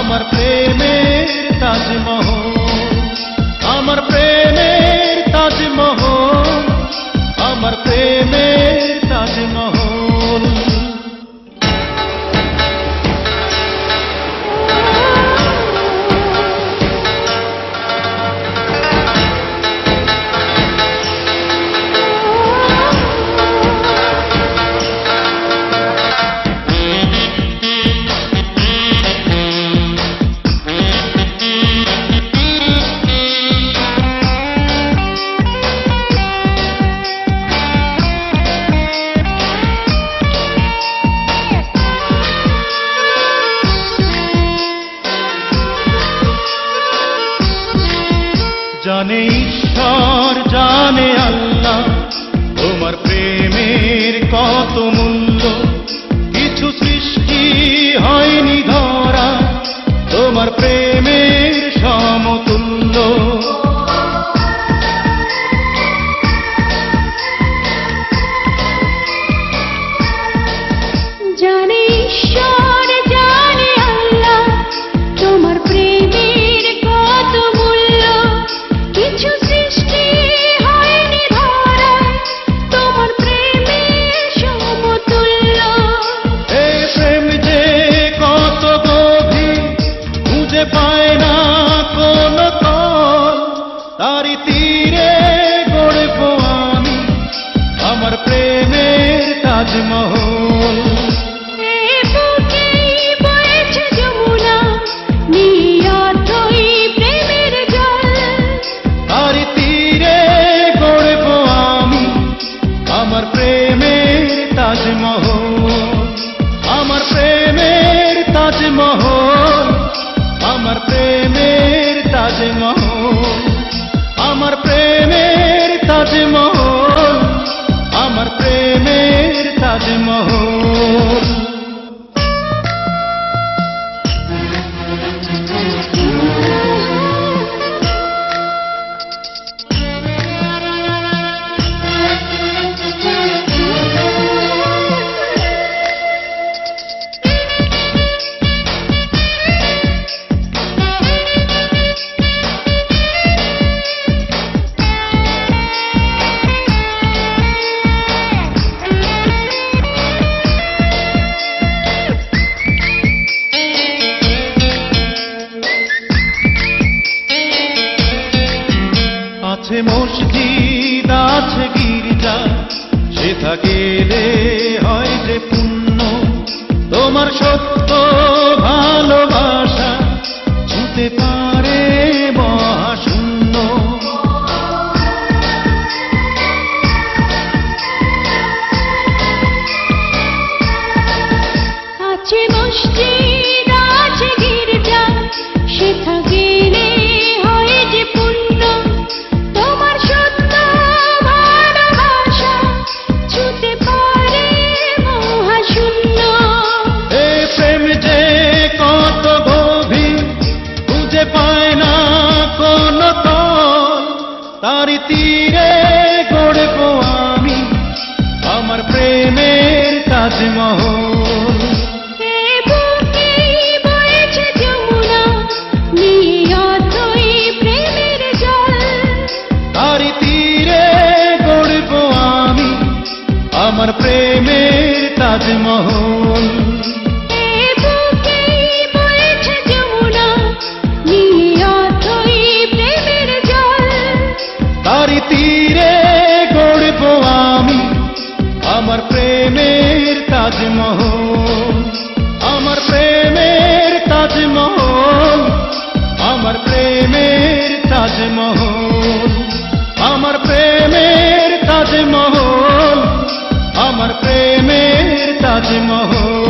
আমার প্রেমের তাজমহল, আমার প্রেমের তাজমহল, আমার প্রেমের তাজমহল। জানে ঈশ্বর জানে আল্লাহ তোমার প্রেমের কত মূল্য, কিছু সৃষ্টি হয়নি ধরা তোমার প্রেমের সমতুল্য। জানে ঈশ্বর জানে আল্লাহ তোমার প্রেমের কত মূল্য, কিছু সৃষ্টি হয়নি ধরা তোমার প্রেমের সমতুল্য। এই প্রেম যে কত গভীর খুঁজে পায় না কোন তল, তারি তীরে গড়ব আমি আমার প্রেমের তাজমহল। তারি তীরে গড়ব আমি আমার প্রেমের তাজমহল, আমার প্রেমের তাজমহল, আমার প্রেমের তাজমহল, আমার প্রেমের তাজমহল, আমার প্রেমের তাজমহল। আছে মসজিদ আছে গির্জা, সেথা গেলে হয় যে পুণ্য, তোমার সত্য ভালোবাসা ছুঁতে পারে মহাশূন্য। আছে মসজিদ আছে গির্জা, সেথা গেলে হয় যে পুণ্য, তোমার সত্য ভালোবাসা ছুঁতে পারে মহাশূন্য। এই প্রেম যে কত গভীর খুঁজে পায় না কোন তল, তারি তীরে গড়ব আমি আমার প্রেমের তাজমহল। তারি তীরে গড়ব আমি আমার প্রেমের তাজমহল। তারি তীরে গড়ব আমি আমার প্রেমের তাজমহল, আমার প্রেমের তাজমহল, আমার প্রেমের তাজমহল, আমার প্রেমের তাজমহল, আমার প্রেমের তাজমহল।